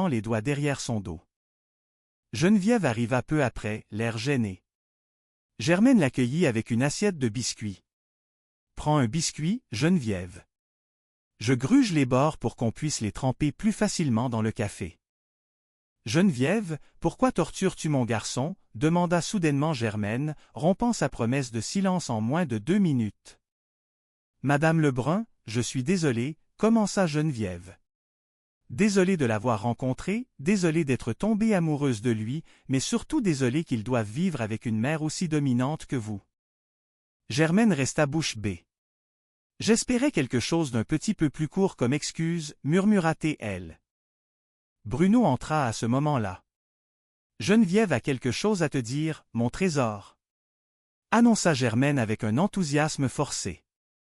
les doigts derrière son dos. Geneviève arriva peu après, l'air gêné. Germaine l'accueillit avec une assiette de biscuits. « Prends un biscuit, Geneviève. Je gruge les bords pour qu'on puisse les tremper plus facilement dans le café. » « Geneviève, pourquoi tortures-tu mon garçon » demanda soudainement Germaine, rompant sa promesse de silence en moins de 2 minutes. « Madame Lebrun, je suis désolée, » commença Geneviève. Désolée de l'avoir rencontré, désolée d'être tombée amoureuse de lui, mais surtout désolée qu'il doive vivre avec une mère aussi dominante que vous. Germaine resta bouche bée. « J'espérais quelque chose d'un petit peu plus court comme excuse, » murmura-t-elle. Bruno entra à ce moment-là. « Geneviève a quelque chose à te dire, mon trésor. » annonça Germaine avec un enthousiasme forcé.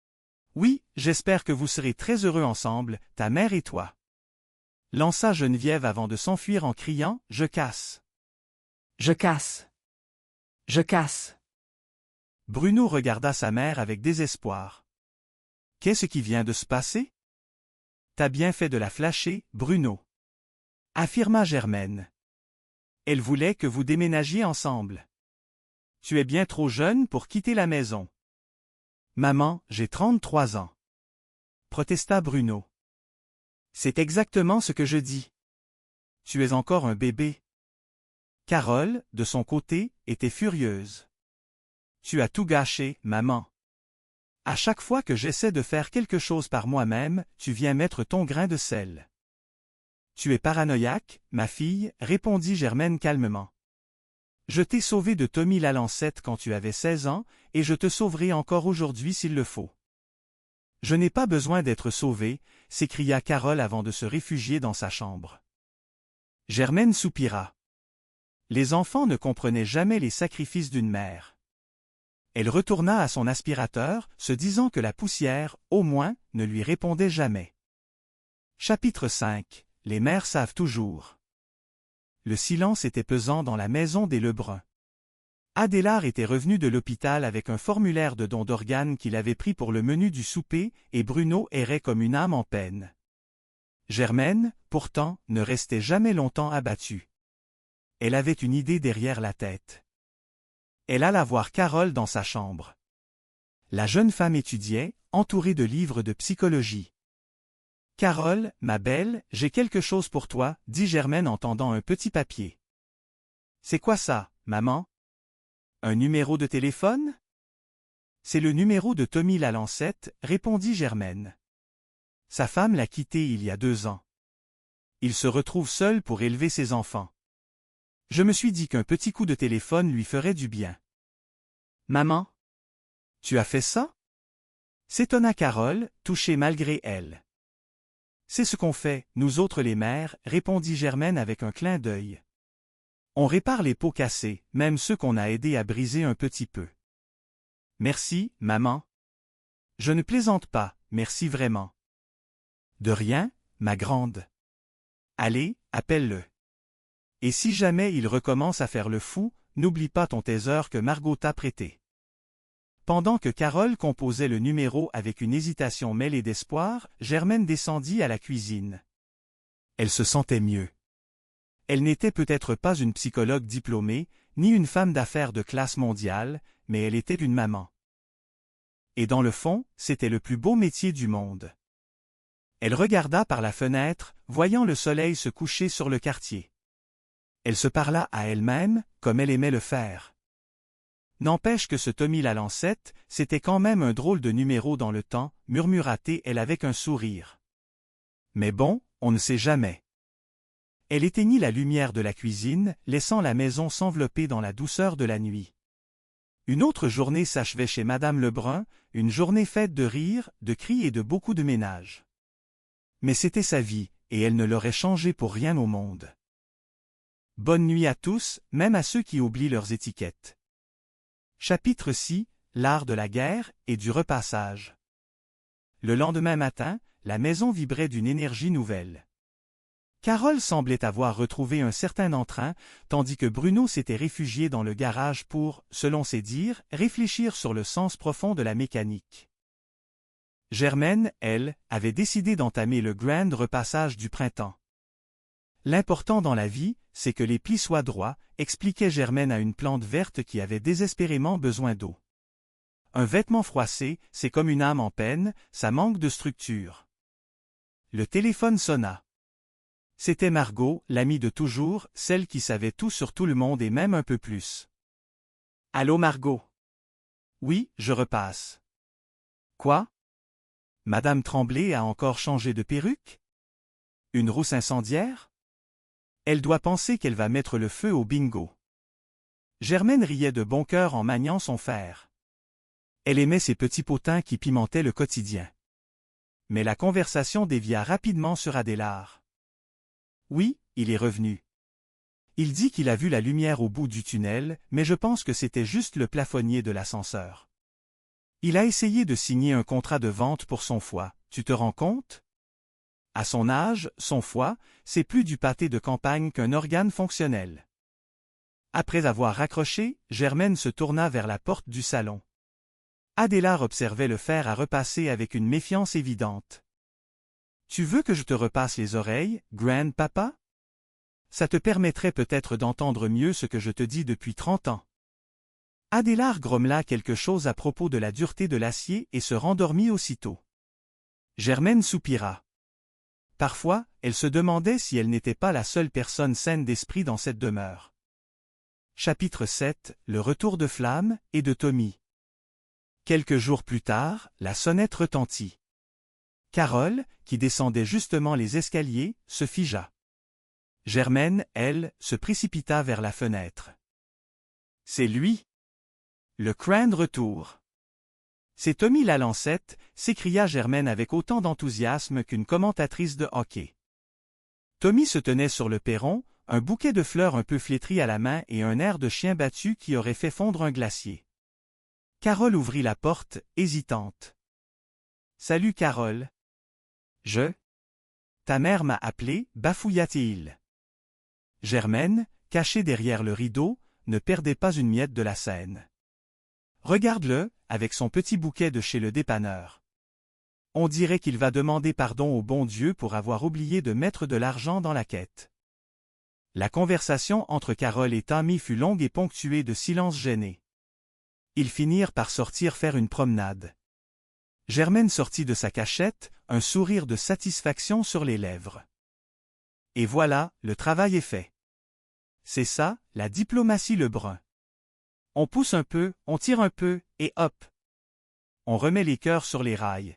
« Oui, j'espère que vous serez très heureux ensemble, ta mère et toi. » lança Geneviève avant de s'enfuir en criant « Je casse. Je casse. Je casse. » Bruno regarda sa mère avec désespoir. « Qu'est-ce qui vient de se passer? »« T'as bien fait de la flasher, Bruno. » affirma Germaine. « Elle voulait que vous déménagiez ensemble. Tu es bien trop jeune pour quitter la maison. »« Maman, j'ai 33 ans. » protesta Bruno. « C'est exactement ce que je dis. Tu es encore un bébé. » Carole, de son côté, était furieuse. « Tu as tout gâché, maman. À chaque fois que j'essaie de faire quelque chose par moi-même, tu viens mettre ton grain de sel. »« Tu es paranoïaque, ma fille, » répondit Germaine calmement. « Je t'ai sauvé de Tommy Lalancette quand tu avais 16 ans, et je te sauverai encore aujourd'hui s'il le faut. »« Je n'ai pas besoin d'être sauvée, » s'écria Carole avant de se réfugier dans sa chambre. Germaine soupira. Les enfants ne comprenaient jamais les sacrifices d'une mère. Elle retourna à son aspirateur, se disant que la poussière, au moins, ne lui répondait jamais. Chapitre 5. Les mères savent toujours. Le silence était pesant dans la maison des Lebrun. Adélard était revenu de l'hôpital avec un formulaire de don d'organes qu'il avait pris pour le menu du souper, et Bruno errait comme une âme en peine. Germaine, pourtant, ne restait jamais longtemps abattue. Elle avait une idée derrière la tête. Elle alla voir Carole dans sa chambre. La jeune femme étudiait, entourée de livres de psychologie. « Carole, ma belle, j'ai quelque chose pour toi, » dit Germaine en tendant un petit papier. « C'est quoi ça, maman? Un numéro de téléphone? » « C'est le numéro de Tommy Lalancette, » répondit Germaine. Sa femme l'a quitté il y a 2 ans. Il se retrouve seul pour élever ses enfants. Je me suis dit qu'un petit coup de téléphone lui ferait du bien. « Maman? Tu as fait ça? » s'étonna Carole, touchée malgré elle. « C'est ce qu'on fait, nous autres les mères, » répondit Germaine avec un clin d'œil. « On répare les pots cassés, même ceux qu'on a aidés à briser un petit peu. »« Merci, maman. »« Je ne plaisante pas, merci vraiment. »« De rien, ma grande. »« Allez, appelle-le. Et si jamais il recommence à faire le fou, n'oublie pas ton taser que Margot t'a prêté. » Pendant que Carole composait le numéro avec une hésitation mêlée d'espoir, Germaine descendit à la cuisine. Elle se sentait mieux. Elle n'était peut-être pas une psychologue diplômée, ni une femme d'affaires de classe mondiale, mais elle était une maman. Et dans le fond, c'était le plus beau métier du monde. Elle regarda par la fenêtre, voyant le soleil se coucher sur le quartier. Elle se parla à elle-même, comme elle aimait le faire. N'empêche que ce Tommy Lalancette, c'était quand même un drôle de numéro dans le temps, murmura-t-elle avec un sourire. Mais bon, on ne sait jamais. Elle éteignit la lumière de la cuisine, laissant la maison s'envelopper dans la douceur de la nuit. Une autre journée s'achevait chez Madame Lebrun, une journée faite de rires, de cris et de beaucoup de ménage. Mais c'était sa vie, et elle ne l'aurait changée pour rien au monde. Bonne nuit à tous, même à ceux qui oublient leurs étiquettes. Chapitre 6. L'art de la guerre et du repassage. Le lendemain matin, la maison vibrait d'une énergie nouvelle. Carole semblait avoir retrouvé un certain entrain, tandis que Bruno s'était réfugié dans le garage pour, selon ses dires, réfléchir sur le sens profond de la mécanique. Germaine, elle, avait décidé d'entamer le grand repassage du printemps. L'important dans la vie, c'est que les plis soient droits, expliquait Germaine à une plante verte qui avait désespérément besoin d'eau. Un vêtement froissé, c'est comme une âme en peine, ça manque de structure. Le téléphone sonna. C'était Margot, l'amie de toujours, celle qui savait tout sur tout le monde et même un peu plus. « Allô Margot? »« Oui, je repasse. »« Quoi? Madame Tremblay a encore changé de perruque? Une rousse incendiaire? Elle doit penser qu'elle va mettre le feu au bingo. » Germaine riait de bon cœur en maniant son fer. Elle aimait ces petits potins qui pimentaient le quotidien. Mais la conversation dévia rapidement sur Adélard. Oui, il est revenu. Il dit qu'il a vu la lumière au bout du tunnel, mais je pense que c'était juste le plafonnier de l'ascenseur. Il a essayé de signer un contrat de vente pour son foie, tu te rends compte? À son âge, son foie, c'est plus du pâté de campagne qu'un organe fonctionnel. Après avoir raccroché, Germaine se tourna vers la porte du salon. Adélard observait le fer à repasser avec une méfiance évidente. « Tu veux que je te repasse les oreilles, grand-papa? Ça te permettrait peut-être d'entendre mieux ce que je te dis depuis 30 ans. » Adélard grommela quelque chose à propos de la dureté de l'acier et se rendormit aussitôt. Germaine soupira. Parfois, elle se demandait si elle n'était pas la seule personne saine d'esprit dans cette demeure. Chapitre 7 – Le retour de Flamme et de Tommy. Quelques jours plus tard, la sonnette retentit. Carole, qui descendait justement les escaliers, se figea. Germaine, elle, se précipita vers la fenêtre. « C'est lui! Le grand retour! » « C'est Tommy Lalancette » s'écria Germaine avec autant d'enthousiasme qu'une commentatrice de hockey. Tommy se tenait sur le perron, un bouquet de fleurs un peu flétri à la main et un air de chien battu qui aurait fait fondre un glacier. Carole ouvrit la porte, hésitante. « Salut Carole. »« Ta mère m'a appelé, » bafouilla-t-il. Germaine, cachée derrière le rideau, ne perdait pas une miette de la scène. Regarde-le, avec son petit bouquet de chez le dépanneur. On dirait qu'il va demander pardon au bon Dieu pour avoir oublié de mettre de l'argent dans la quête. La conversation entre Carole et Tommy fut longue et ponctuée de silences gênés. Ils finirent par sortir faire une promenade. Germaine sortit de sa cachette, un sourire de satisfaction sur les lèvres. Et voilà, le travail est fait. C'est ça, la diplomatie Lebrun. On pousse un peu, on tire un peu, et hop! On remet les cœurs sur les rails.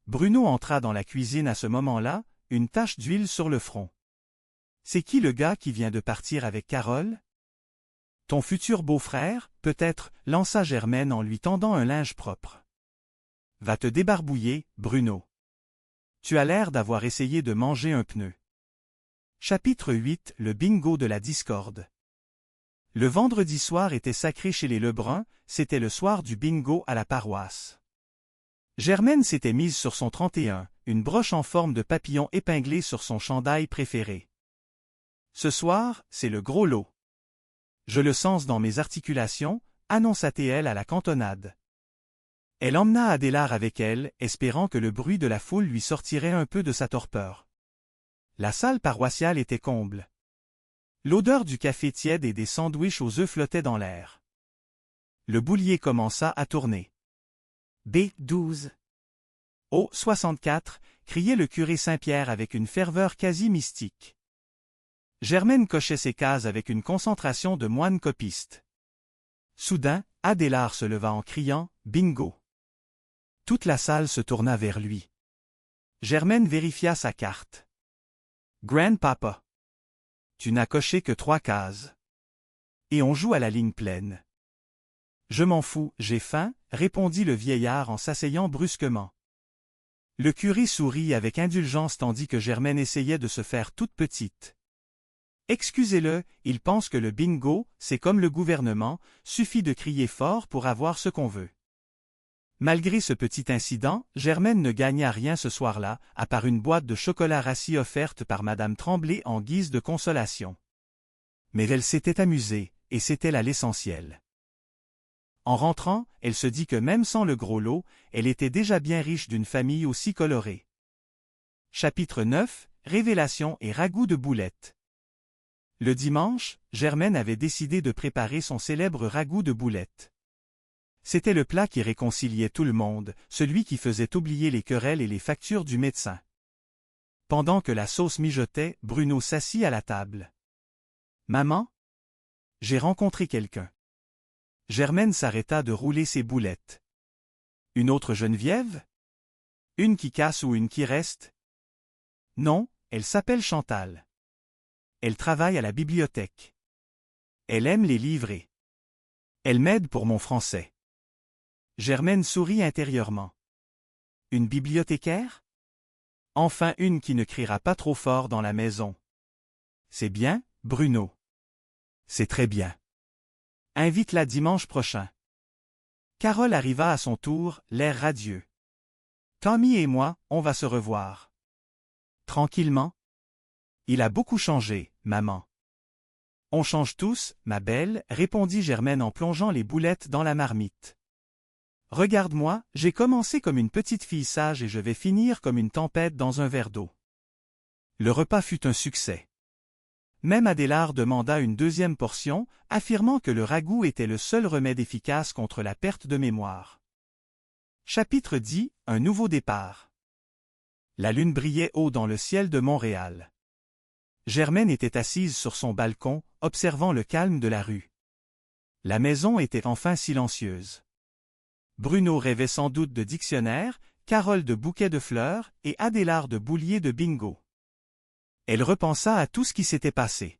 Bruno entra dans la cuisine à ce moment-là, une tache d'huile sur le front. « C'est qui le gars qui vient de partir avec Carole? »« Ton futur beau-frère, peut-être, » lança Germaine en lui tendant un linge propre. « Va te débarbouiller, Bruno. Tu as l'air d'avoir essayé de manger un pneu. » Chapitre 8 – Le bingo de la discorde. Le vendredi soir était sacré chez les Lebrun, c'était le soir du bingo à la paroisse. Germaine s'était mise sur son 31, une broche en forme de papillon épinglée sur son chandail préféré. Ce soir, c'est le gros lot. Je le sens dans mes articulations, annonça-t-elle à la cantonade. Elle emmena Adélard avec elle, espérant que le bruit de la foule lui sortirait un peu de sa torpeur. La salle paroissiale était comble. L'odeur du café tiède et des sandwichs aux œufs flottait dans l'air. Le boulier commença à tourner. B12. Oh, 64, criait le curé Saint-Pierre avec une ferveur quasi mystique. Germaine cochait ses cases avec une concentration de moine copiste. Soudain, Adélard se leva en criant « Bingo !» Toute la salle se tourna vers lui. Germaine vérifia sa carte. « Grand-papa. Tu n'as coché que 3 cases. Et on joue à la ligne pleine. »« Je m'en fous, j'ai faim, » répondit le vieillard en s'asseyant brusquement. Le curé sourit avec indulgence tandis que Germaine essayait de se faire toute petite. « Excusez-le, il pense que le bingo, c'est comme le gouvernement, suffit de crier fort pour avoir ce qu'on veut. » Malgré ce petit incident, Germaine ne gagna rien ce soir-là, à part une boîte de chocolat rassis offerte par Madame Tremblay en guise de consolation. Mais elle s'était amusée, et c'était là l'essentiel. En rentrant, elle se dit que même sans le gros lot, elle était déjà bien riche d'une famille aussi colorée. Chapitre 9 – révélation et ragoût de boulettes. Le dimanche, Germaine avait décidé de préparer son célèbre ragoût de boulettes. C'était le plat qui réconciliait tout le monde, celui qui faisait oublier les querelles et les factures du médecin. Pendant que la sauce mijotait, Bruno s'assit à la table. « Maman? J'ai rencontré quelqu'un. » Germaine s'arrêta de rouler ses boulettes. « Une autre Geneviève? Une qui casse ou une qui reste? » « Non, elle s'appelle Chantal. Elle travaille à la bibliothèque. Elle aime les livrer. Elle m'aide pour mon français. » Germaine sourit intérieurement. « Une bibliothécaire? Enfin une qui ne criera pas trop fort dans la maison. C'est bien, Bruno. C'est très bien. Invite-la dimanche prochain. » Carole arriva à son tour, l'air radieux. « Tommy et moi, on va se revoir. » Tranquillement. Il a beaucoup changé, maman. On change tous, ma belle, répondit Germaine en plongeant les boulettes dans la marmite. Regarde-moi, j'ai commencé comme une petite fille sage et je vais finir comme une tempête dans un verre d'eau. Le repas fut un succès. Même Adélard demanda une deuxième portion, affirmant que le ragoût était le seul remède efficace contre la perte de mémoire. Chapitre 10, un nouveau départ. La lune brillait haut dans le ciel de Montréal. Germaine était assise sur son balcon, observant le calme de la rue. La maison était enfin silencieuse. Bruno rêvait sans doute de dictionnaire, Carole de bouquets de fleurs et Adélard de bouliers de bingo. Elle repensa à tout ce qui s'était passé.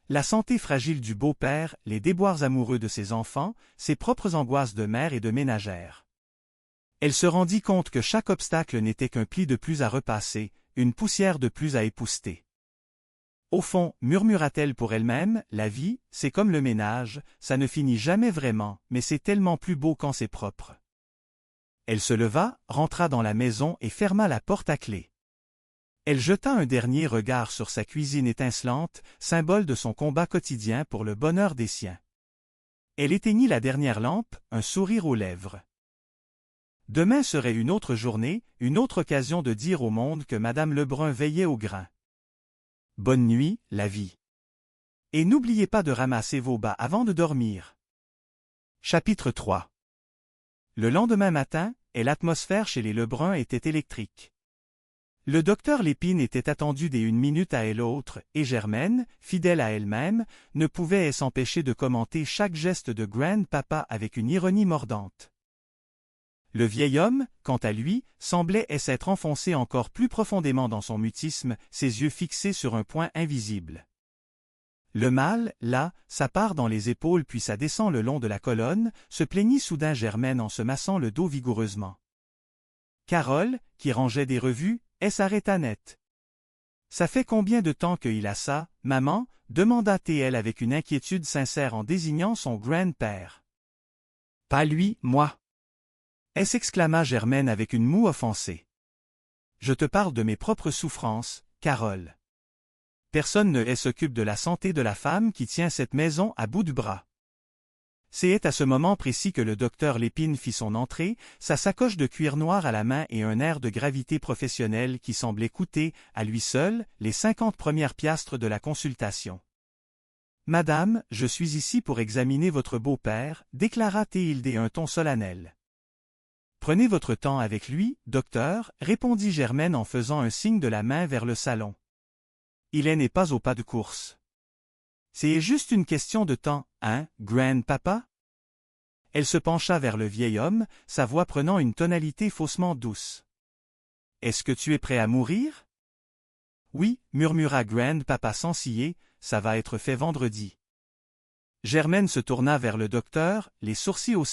La santé fragile du beau-père, les déboires amoureux de ses enfants, ses propres angoisses de mère et de ménagère. Elle se rendit compte que chaque obstacle n'était qu'un pli de plus à repasser, une poussière de plus à épousseter. Au fond, murmura-t-elle pour elle-même, la vie, c'est comme le ménage, ça ne finit jamais vraiment, mais c'est tellement plus beau quand c'est propre. Elle se leva, rentra dans la maison et ferma la porte à clé. Elle jeta un dernier regard sur sa cuisine étincelante, symbole de son combat quotidien pour le bonheur des siens. Elle éteignit la dernière lampe, un sourire aux lèvres. Demain serait une autre journée, une autre occasion de dire au monde que Madame Lebrun veillait au grain. Bonne nuit, la vie. Et n'oubliez pas de ramasser vos bas avant de dormir. Chapitre 3. Le lendemain matin, l'atmosphère chez les Lebrun était électrique. Le docteur Lépine était attendu dès une minute à l'autre, et Germaine, fidèle à elle-même, ne pouvait s'empêcher de commenter chaque geste de Grand-Papa avec une ironie mordante. Le vieil homme, quant à lui, semblait s'être enfoncé encore plus profondément dans son mutisme, ses yeux fixés sur un point invisible. Le mâle, là, ça part dans les épaules puis ça descend le long de la colonne, se plaignit soudain Germaine en se massant le dos vigoureusement. Carole, qui rangeait des revues, s'arrêta net. « Ça fait combien de temps qu'il a ça, maman ?» demanda-t-elle avec une inquiétude sincère en désignant son grand-père. « Pas lui, moi. » s'exclama Germaine avec une moue offensée. « Je te parle de mes propres souffrances, Carole. Personne ne s'occupe de la santé de la femme qui tient cette maison à bout de bras. » C'est à ce moment précis que le docteur Lépine fit son entrée, sa sacoche de cuir noir à la main et un air de gravité professionnelle qui semblait coûter, à lui seul, les 50 premières piastres de la consultation. « Madame, je suis ici pour examiner votre beau-père, déclara-t-il d'un ton solennel. « Prenez votre temps avec lui, docteur, répondit Germaine en faisant un signe de la main vers le salon. Il n'est pas au pas de course. C'est juste une question de temps, hein, grand-papa? Elle se pencha vers le vieil homme, sa voix prenant une tonalité faussement douce. Est-ce que tu es prêt à mourir? Oui, murmura grand-papa sans ciller, ça va être fait vendredi. Germaine se tourna vers le docteur, les sourcils haussés.